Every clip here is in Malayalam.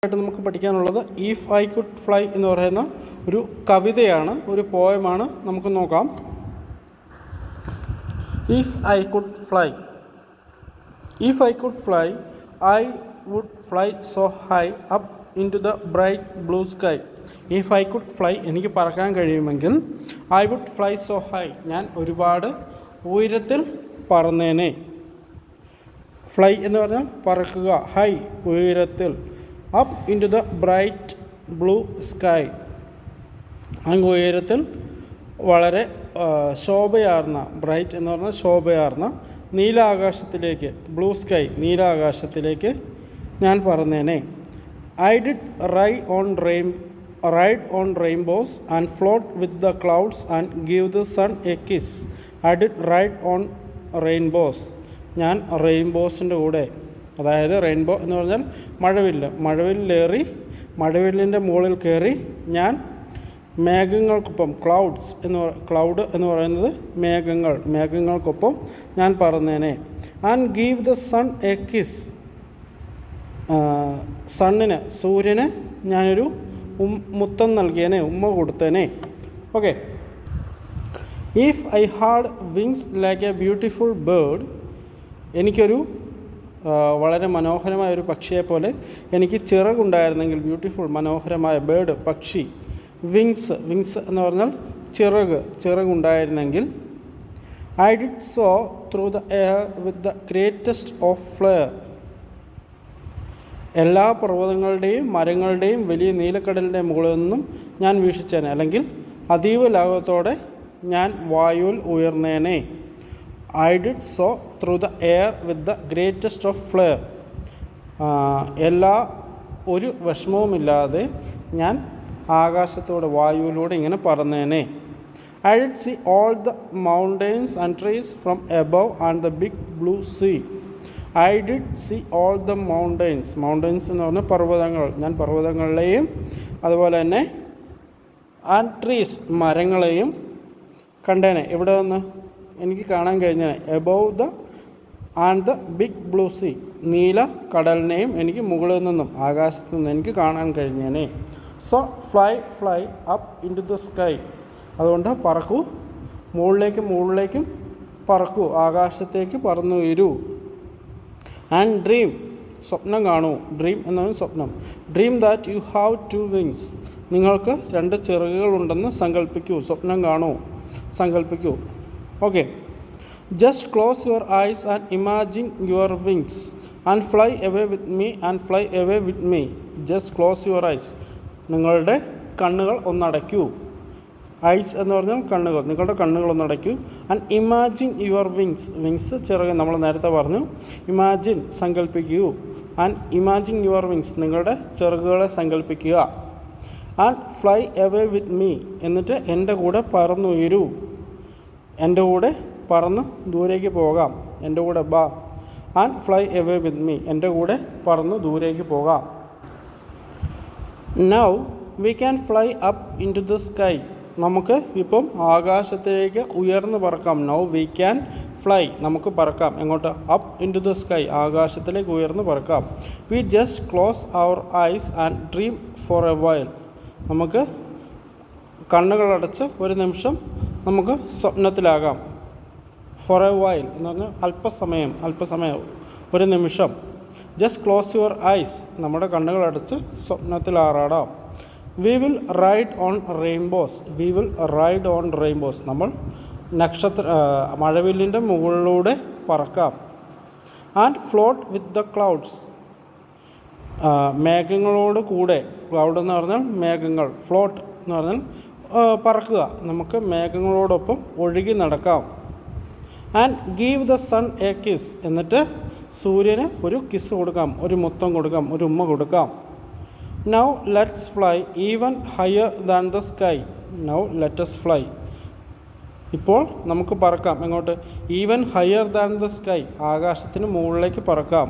ആയിട്ട് നമുക്ക് പഠിക്കാനുള്ളത് ഇഫ് ഐ കുഡ് ഫ്ലൈ എന്ന് പറയുന്ന ഒരു കവിതയാണ്, ഒരു പോയമാണ്. നമുക്ക് നോക്കാം. If I could fly, if I could fly I would fly so high up into the bright blue sky. If I could fly, എനിക്ക് പറക്കാൻ കഴിയുമെങ്കിൽ, I would fly so high, ഞാൻ ഒരുപാട് ഉയരത്തിൽ പറന്നേനെ. ഫ്ലൈ എന്ന് പറഞ്ഞാൽ പറക്കുക, ഹൈ ഉയരത്തിൽ, up into the bright blue sky, അങ്ങ് ഉയരത്തിൽ വളരെ ശോഭയാർന്ന, ബ്രൈറ്റ് എന്ന് പറഞ്ഞാൽ ശോഭയാർന്ന നീലാകാശത്തിലേക്ക്, ബ്ലൂ സ്കൈ നീലാകാശത്തിലേക്ക് ഞാൻ പറന്നേനെ. I did ride on rainbows and float with the clouds and give the sun a kiss. I did ride on rainbows, ഞാൻ റെയിൻബോസിൻ്റെ കൂടെ, അതായത് റെയിൻബോ എന്ന് പറഞ്ഞാൽ മഴവില്ല്, മഴവില്ലേറി, മഴവില്ലിൻ്റെ മുകളിൽ കയറി ഞാൻ മേഘങ്ങൾക്കൊപ്പം, ക്ലൗഡ് എന്ന് പറയുന്നത് മേഘങ്ങൾ, മേഘങ്ങൾക്കൊപ്പം ഞാൻ പറന്നേനെ. And give the sun a kiss, സണ്ണിന്, സൂര്യന് ഞാനൊരു മുത്തം നൽകിയേനെ, ഉമ്മ കൊടുത്തേനെ. Okay. If I had wings like a beautiful bird, എനിക്കൊരു വളരെ മനോഹരമായ ഒരു പക്ഷിയെപ്പോലെ എനിക്ക് ചിറകുണ്ടായിരുന്നെങ്കിൽ, ബ്യൂട്ടിഫുൾ മനോഹരമായ ബേർഡ് പക്ഷി, വിങ്സ് എന്ന് പറഞ്ഞാൽ ചിറകുണ്ടായിരുന്നെങ്കിൽ, I did soar through the air with the greatest of flair, എല്ലാ പർവ്വതങ്ങളുടെയും മരങ്ങളുടെയും വലിയ നീലക്കടലിൻ്റെ മുകളിൽ നിന്നും ഞാൻ വീക്ഷിച്ചേനെ, അല്ലെങ്കിൽ അതീവ ലാഘവത്തോടെ ഞാൻ വായുവിൽ ഉയർന്നേനെ. I did soar through the air with the greatest of flair, ഒരു വിഷമവുമില്ലാതെ ഞാൻ ആകാശത്തോടെ, വായുവിലൂടെ ഇങ്ങനെ പറന്നേനെ. I did see all the mountains and trees from above and the big blue sea. I did see all the mountains എന്ന് പറഞ്ഞാൽ പർവ്വതങ്ങൾ, ഞാൻ പർവ്വതങ്ങളെയും അതുപോലെ തന്നെ ആൻഡ് ട്രീസ് മരങ്ങളെയും കണ്ടേനെ. ഇവിടെ വന്ന് എനിക്ക് കാണാൻ കഴിഞ്ഞേനെ. Above the and the big blue sea, നീല കടലിനെയും എനിക്ക് മുകളിൽ നിന്നും, ആകാശത്തു നിന്ന് എനിക്ക് കാണാൻ കഴിഞ്ഞേനെ. So fly up into the sky, അതുകൊണ്ട് പറക്കൂ, മുകളിലേക്കും പറക്കൂ, ആകാശത്തേക്ക് പറന്നു വരൂ. ആൻഡ് ഡ്രീം, സ്വപ്നം കാണൂ, ഡ്രീം എന്നാണ് സ്വപ്നം. Dream that you have two wings, നിങ്ങൾക്ക് 2 ചിറകുകളുണ്ടെന്ന് സങ്കല്പിക്കൂ, സ്വപ്നം കാണൂ, സങ്കല്പിക്കൂ. Okay. Just close your eyes and imagine your wings and fly away with me and fly away with me. Just close your eyes, നിങ്ങളുടെ കണ്ണുകൾ ഒന്നടയ്ക്കൂ. ഐസ് എന്ന് പറഞ്ഞാൽ കണ്ണുകൾ, നിങ്ങളുടെ കണ്ണുകൾ ഒന്നടയ്ക്കൂ. ആൻഡ് ഇമാജിൻ യുവർ വിങ്സ് ചിറക്, നമ്മൾ നേരത്തെ പറഞ്ഞു. ഇമാജിൻ സങ്കല്പിക്കൂ. ആൻഡ് ഇമാജിൻ യുവർ വിങ്സ്, നിങ്ങളുടെ ചിറകുകളെ സങ്കല്പിക്കുക. And fly away with me, എന്നിട്ട് എൻ്റെ കൂടെ പറന്നുയരൂ, എൻ്റെ കൂടെ പറന്ന് ദൂരേക്ക് പോകാം, എൻ്റെ കൂടെ ബാ. And fly away with me, എൻ്റെ കൂടെ പറന്ന് ദൂരേക്ക് പോകാം. Now we can fly up into the sky, നമുക്ക് ഇപ്പം ആകാശത്തിലേക്ക് ഉയർന്ന് പറക്കാം. നൗ വി ക്യാൻ ഫ്ലൈ, നമുക്ക് പറക്കാം. എങ്ങോട്ട്? Up into the sky, ആകാശത്തിലേക്ക് ഉയർന്ന് പറക്കാം. We just close our eyes and dream for a while, നമുക്ക് കണ്ണുകളടച്ച് ഒരു നിമിഷം നമുക്ക് സ്വപ്നത്തിലാകാം. ഫോർ എ വൈൽ എന്ന് പറഞ്ഞാൽ അല്പസമയം, ഒരു നിമിഷം. ജസ്റ്റ് ക്ലോസ് യുവർ ഐസ്, നമ്മുടെ കണ്ണുകളടച്ച് സ്വപ്നത്തിലാറാടാം. We will ride on rainbows, നമ്മൾ മഴവില്ലിൻ്റെ മുകളിലൂടെ പറക്കാം. And float with the clouds, മേഘങ്ങളോട് കൂടെ, ക്ലൗഡ് എന്ന് പറഞ്ഞാൽ മേഘങ്ങൾ, ഫ്ലോട്ട് എന്ന് പറഞ്ഞാൽ പറക്കുക, നമുക്ക് മേഘങ്ങളോടൊപ്പം ഒഴുകി നടക്കാം. And give the sun a kiss, എന്നിട്ട് സൂര്യന് ഒരു കിസ് കൊടുക്കാം, ഒരു മുത്തം കൊടുക്കാം, ഒരു ഉമ്മ കൊടുക്കാം. Now let's fly even higher than the sky. Now let's fly, ഇപ്പോൾ നമുക്ക് പറക്കാം. എങ്ങോട്ട്? Even higher than the sky, ആകാശത്തിന് മുകളിലേക്ക് പറക്കാം.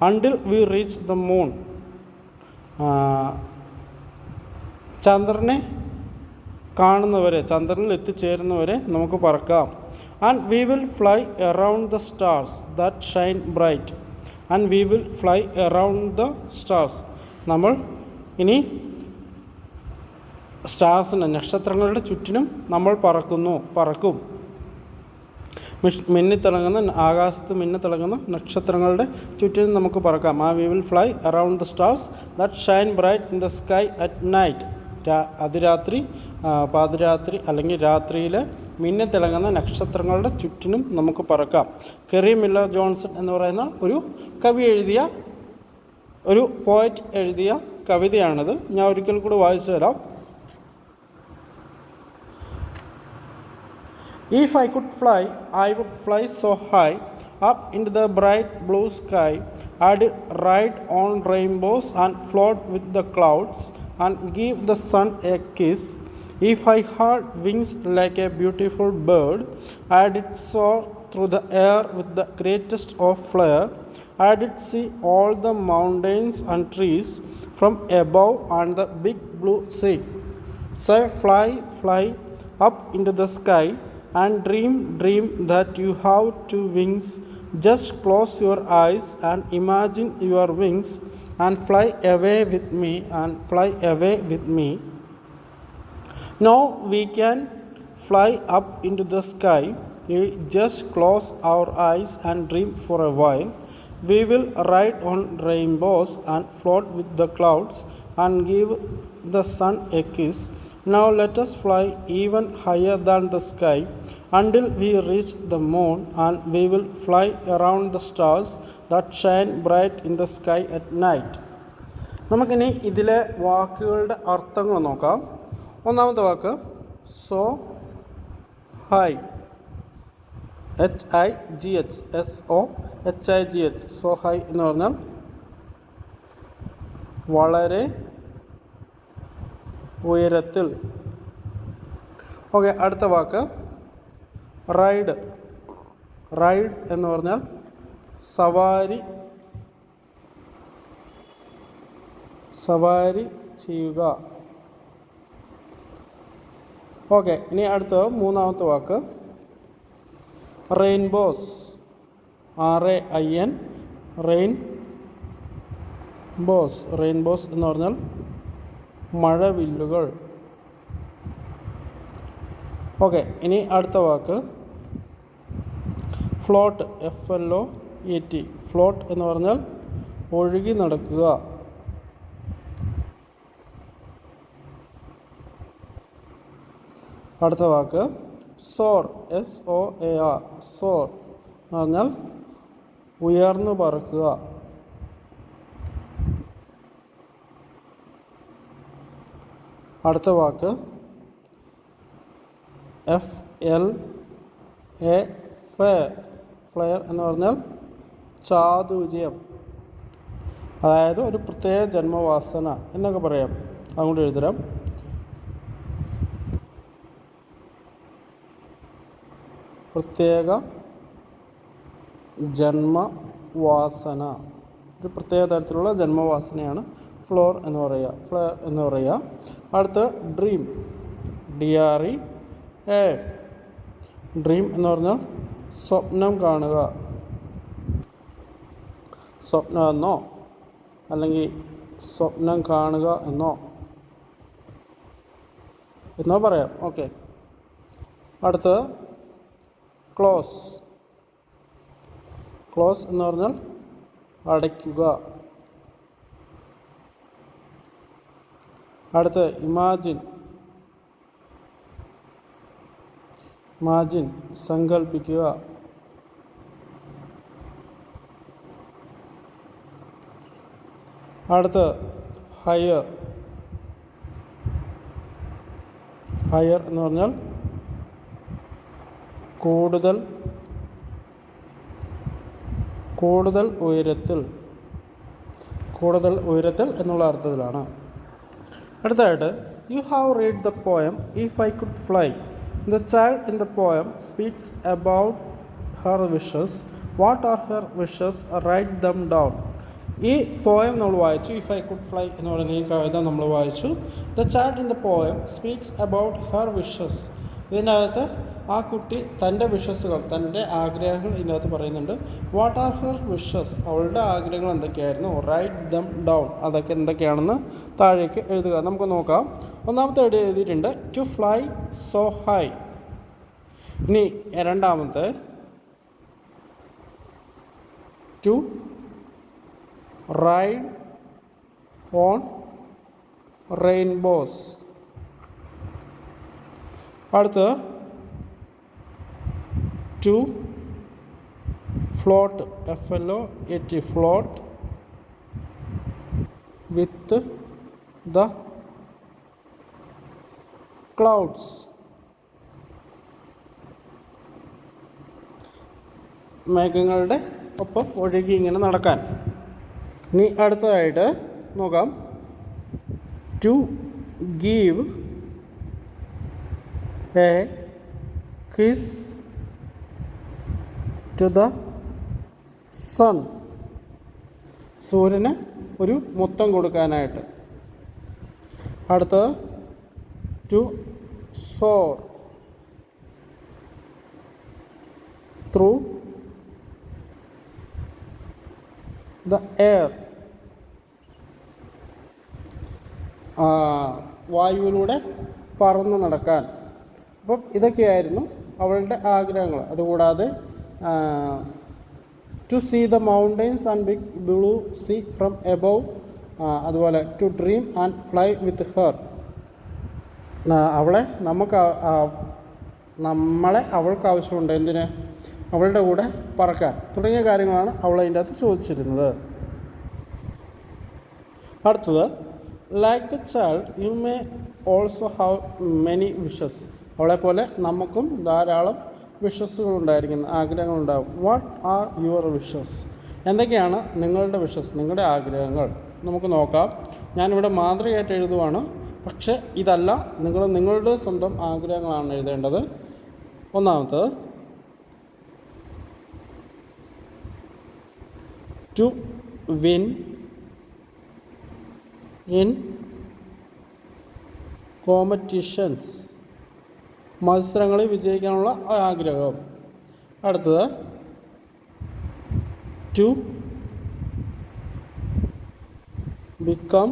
Until we reach the moon, ചന്ദ്രനെ കാണുന്നവരെ, ചന്ദ്രനിൽ എത്തിച്ചേരുന്നവരെ നമുക്ക് പറക്കാം. And we will fly around the stars that shine bright, and we will fly around the stars, നമ്മൾ ഇനി സ്റ്റാർസിന് നക്ഷത്രങ്ങളുടെ ചുറ്റിനും നമ്മൾ പറക്കും. ആകാശത്ത് മിന്നിത്തിളങ്ങുന്ന നക്ഷത്രങ്ങളുടെ ചുറ്റിനും നമുക്ക് പറക്കാം. We will fly around the stars that shine bright in the sky at night. പാതിരാത്രി അല്ലെങ്കിൽ രാത്രിയിൽ മിന്നിത്തിളങ്ങുന്ന നക്ഷത്രങ്ങളുടെ ചുറ്റിനും നമുക്ക് പറക്കാം. കെറി മില്ലർ ജോൺസൺ എന്ന് പറയുന്ന ഒരു കവി എഴുതിയ ഒരു പോയറ്റ് എഴുതിയ കവിതയാണിത്. ഞാൻ ഒരിക്കൽ കൂടി വായിച്ചു തരാം. If I could fly, I would fly so high up into the bright blue sky. I'd ride on rainbows and float with the clouds and give the sun a kiss. If I had wings like a beautiful bird, I'd soar through the air with the greatest of flair. I'd see all the mountains and trees from above and the big blue sea. So fly up into the sky and dream that you have two wings. Just close your eyes and imagine your wings and fly away with me. Now we can fly up into the sky. We just close our eyes and dream for a while. We will ride on rainbows and float with the clouds and give the sun a kiss. Now let us fly even higher than the sky until we reach the moon, and we will fly around the stars that shine bright in the sky at night. നമുക്കിനി ഇതിലെ വാക്കുകളുടെ അർത്ഥങ്ങൾ നോക്കാം. ഒന്നാമത്തെ വാക്ക് so high, HIGH, SOHIGH, so high എന്ന് പറഞ്ഞാൽ വളരെ ഉയരത്തിൽ. ഓക്കെ, അടുത്ത വാക്ക് റൈഡ് എന്ന് പറഞ്ഞാൽ സവാരി ചെയ്യുക. ഓക്കെ, ഇനി അടുത്ത മൂന്നാമത്തെ വാക്ക് റെയിൻബോസ്, RAIN, റെയിൻബോസ് എന്ന് പറഞ്ഞാൽ മഴവില്ലുകൾ. ഓക്കെ, ഇനി അടുത്ത വാക്ക് ഫ്ലോട്ട്, FLOAT, ഫ്ലോട്ട് എന്ന് പറഞ്ഞാൽ ഒഴുകി നടക്കുക. അടുത്ത വാക്ക് സോർ, SOAR, സോർ എന്ന് പറഞ്ഞാൽ ഉയർന്നു പറക്കുക. അടുത്ത വാക്ക് FLA, ഫ്ലെയർ എന്ന് പറഞ്ഞാൽ ചാതുര്യം, അതായത് ഒരു പ്രത്യേക ജന്മവാസന എന്നൊക്കെ പറയാം. അതുകൊണ്ട് എഴുതരാം. പ്രത്യേക ജന്മവാസന, ഒരു പ്രത്യേക തരത്തിലുള്ള ജന്മവാസനയാണ് ഫ്ലെയർ എന്ന് പറയുക. അടുത്ത് ഡ്രീം, DREA, ഡ്രീം എന്ന് പറഞ്ഞാൽ സ്വപ്നം കാണുക. സ്വപ്നം എന്നോ അല്ലെങ്കിൽ സ്വപ്നം കാണുക എന്നോ പറയാം. ഓക്കെ, അടുത്തത് ക്ലോസ് എന്ന് പറഞ്ഞാൽ അടയ്ക്കുക. അടുത്ത് ഇമാജിൻ, സങ്കൽപ്പിക്കുക. അടുത്ത് ഹയർ എന്ന് പറഞ്ഞാൽ കൂടുതൽ ഉയരത്തിൽ എന്നുള്ള അർത്ഥത്തിലാണ്. അടുത്തതായിട്ട് you have read the poem if I could fly. The child in the poem speaks about her wishes. What are her wishes? Write them down. ഈ പോയം നമ്മൾ വായിച്ചു. ഇഫ് ഐ കുഡ് ഫ്ലൈ എന്ന് പറയുന്ന ഈ കവിത നമ്മൾ വായിച്ചു. The child in the poem speaks about her wishes. ഇതിനകത്ത് ആ കുട്ടി തൻ്റെ വിഷസുകൾ, തൻ്റെ ആഗ്രഹങ്ങൾ ഇതിനകത്ത് പറയുന്നുണ്ട്. What are her wishes? അവളുടെ ആഗ്രഹങ്ങൾ എന്തൊക്കെയായിരുന്നു? Write them down. അതൊക്കെ എന്തൊക്കെയാണെന്ന് താഴേക്ക് എഴുതുക. നമുക്ക് നോക്കാം. ഒന്നാമത്തെ ഇവിടെ എഴുതിയിട്ടുണ്ട് ടു ഫ്ലൈ സോ ഹൈ. ഇനി രണ്ടാമത്തെ ടു റൈഡ് ഓൺ റെയിൻബോസ്. അടുത്ത് to float, FLOAT, float with the clouds. മേഘങ്ങളുടെ ഒപ്പം ഒഴുകി ഇങ്ങനെ നടക്കാൻ. ഇനി അടുത്തതായിട്ട് നോക്കാം. To give a kiss to the sun. സൂര്യന് ഒരു മുത്തം കൊടുക്കാനായിട്ട്. അടുത്തത് to soar through the air. വായുവിലൂടെ പറന്ന് നടക്കാൻ. അപ്പം ഇതൊക്കെയായിരുന്നു അവളുടെ ആഗ്രഹങ്ങൾ. അതുകൂടാതെ to see the mountains and big blue sea from above. അതുപോലെ to dream and fly with her. നമ്മളെ അവൾക്ക് ആവശ്യമുണ്ട്. എന്തിന്? അവളുടെ കൂടെ പറക്കാൻ. തുടങ്ങിയ കാര്യങ്ങളാണ് അവൾ അതിൻ്റെ അകത്ത് ചോദിച്ചിരുന്നത്. അടുത്തത് like the child you may also have many wishes. അവളെപ്പോലെ നമുക്കും ധാരാളം വിഷസ്സുകളുണ്ടായിരിക്കുന്നു, ആഗ്രഹങ്ങളുണ്ടാകും. What are your wishes? എന്തൊക്കെയാണ് നിങ്ങളുടെ വിഷസ്, നിങ്ങളുടെ ആഗ്രഹങ്ങൾ? നമുക്ക് നോക്കാം. ഞാനിവിടെ മാതൃകയായിട്ട് എഴുതുവാണ്. പക്ഷേ ഇതല്ല, നിങ്ങളുടെ സ്വന്തം ആഗ്രഹങ്ങളാണ് എഴുതേണ്ടത്. ഒന്നാമത് ടു വിൻ ഇൻ കോമ്പറ്റീഷൻസ്. മത്സരങ്ങളിൽ വിജയിക്കാനുള്ള ആഗ്രഹം. അടുത്തത് to become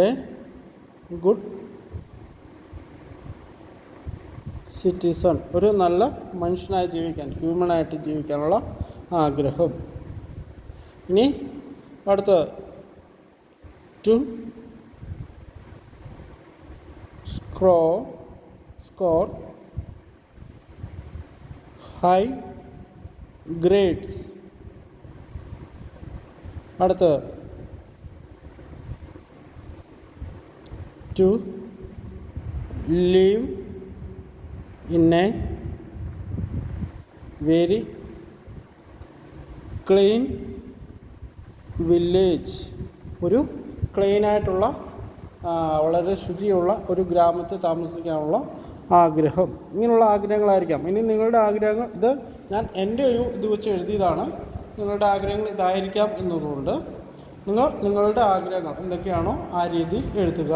a good citizen. ഒരു നല്ല മനുഷ്യനായി ജീവിക്കാൻ, ഹ്യൂമനായിട്ട് ജീവിക്കാനുള്ള ആഗ്രഹം. ഇനി അടുത്തത് ടു സ്കോർ ഹൈ ഗ്രേഡ്സ്. അടുത്തത് to live in a very clean village. ഒരു ക്ലീനായിട്ടുള്ള വളരെ ശുചിയുള്ള ഒരു ഗ്രാമത്തിൽ താമസിക്കാനുള്ള ആഗ്രഹം. ഇങ്ങനെയുള്ള ആഗ്രഹങ്ങളായിരിക്കാം. ഇനി നിങ്ങളുടെ ആഗ്രഹങ്ങൾ, ഇത് ഞാൻ എൻ്റെ ഒരു ഇത് വെച്ച് എഴുതിയതാണ്. നിങ്ങളുടെ ആഗ്രഹങ്ങൾ ഇതായിരിക്കാം എന്നതുകൊണ്ട് നിങ്ങളുടെ ആഗ്രഹങ്ങൾ എന്തൊക്കെയാണോ ആ രീതിയിൽ എഴുതുക.